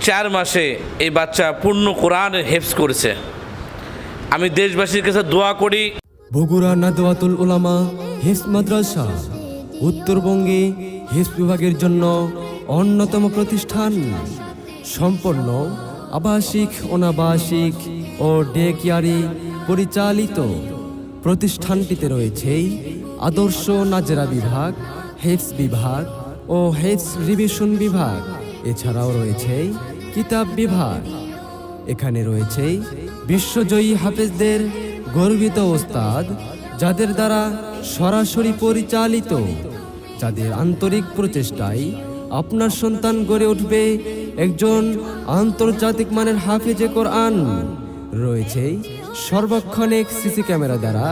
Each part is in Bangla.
4 মাসে এই বাচ্চা পূর্ণ কোরআনের হেফজ করেছে। আমি দেশবাসীর কাছে দোয়া করি, বগুড়া নাদওয়াতুল উলামা হিফজ মাদ্রাসা উত্তরবঙ্গে হিফজ বিভাগের জন্য অন্যতম প্রতিষ্ঠান। সম্পূর্ণ আবাসিক, অনাবাসিক ও ডে কেয়ারে পরিচালিত। প্রতিষ্ঠানটিতে রয়েছে আদর্শ নাজেরা বিভাগ, হিফজ বিভাগ ও হিফজ রিভিশন বিভাগ। এছাড়াও রয়েছে কিতাব বিভাগ। এখানে রয়েছে বিশ্বজয়ী হাফেজদের গর্বিত ওস্তাদ, যাদের দ্বারা সরাসরি পরিচালিত, যাদের আন্তরিক প্রচেষ্টায় আপনার সন্তান গড়ে উঠবে একজন আন্তর্জাতিক মানের হাফেজে কোরআন। রয়েছে সর্বক্ষণিক সিসি ক্যামেরা দ্বারা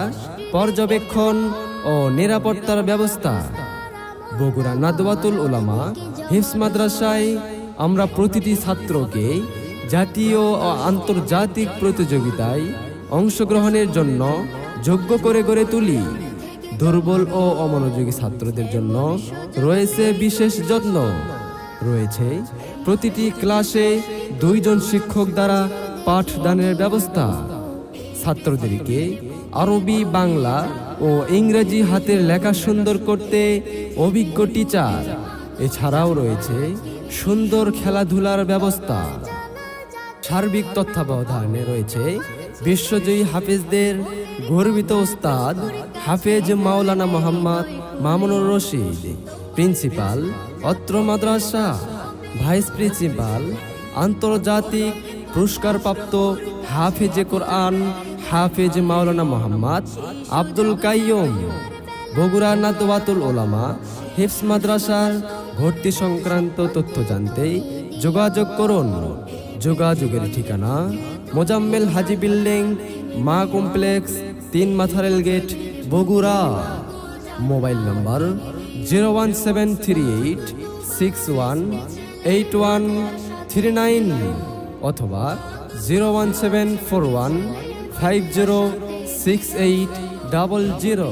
পর্যবেক্ষণ ও নিরাপত্তার ব্যবস্থা। বগুড়া নাদওয়াতুল উলামা হিফজ মাদ্রাসায় আমরা প্রতিটি ছাত্রকে জাতীয় ও আন্তর্জাতিক প্রতিযোগিতায় অংশগ্রহণের জন্য যোগ্য করে গড়ে তুলি। দুর্বল ও অমনোযোগী ছাত্রদের জন্য রয়েছে বিশেষ যত্ন। রয়েছে প্রতিটি ক্লাসে 2 জন শিক্ষক দ্বারা পাঠদানের ব্যবস্থা। ছাত্রদেরকে আরবি, বাংলা ও ইংরেজি হাতের লেখা সুন্দর করতে অভিজ্ঞ টিচার। এছাড়াও রয়েছে সুন্দর খেলাধুলার ব্যবস্থা। সার্বিক তত্ত্বাবধানে রয়েছে বিশ্বজয়ী হাফেজদের গর্বিত ওস্তাদ হাফেজ মাওলানা মোহাম্মদ মামুনুর রশিদ, প্রিন্সিপাল অত্র মাদ্রাসা, ভাইস প্রিন্সিপাল আন্তর্জাতিক পুরস্কারপ্রাপ্ত হাফেজে কোরআন হাফেজ মাওলানা মোহাম্মদ আব্দুল কাইয়ুম। বগুড়া নাদওয়াতুল উলামা হিফজ মাদ্রাসার ভর্তি সংক্রান্ত তথ্য জানতে যোগাযোগ করুন। যোগাযোগের ঠিকানা মোজাম্মেল হাজি বিল্ডিং, মা কমপ্লেক্স, 3 মাথা rail gate, Bogura. Mobile number 01738618139 অথবা 01741506800।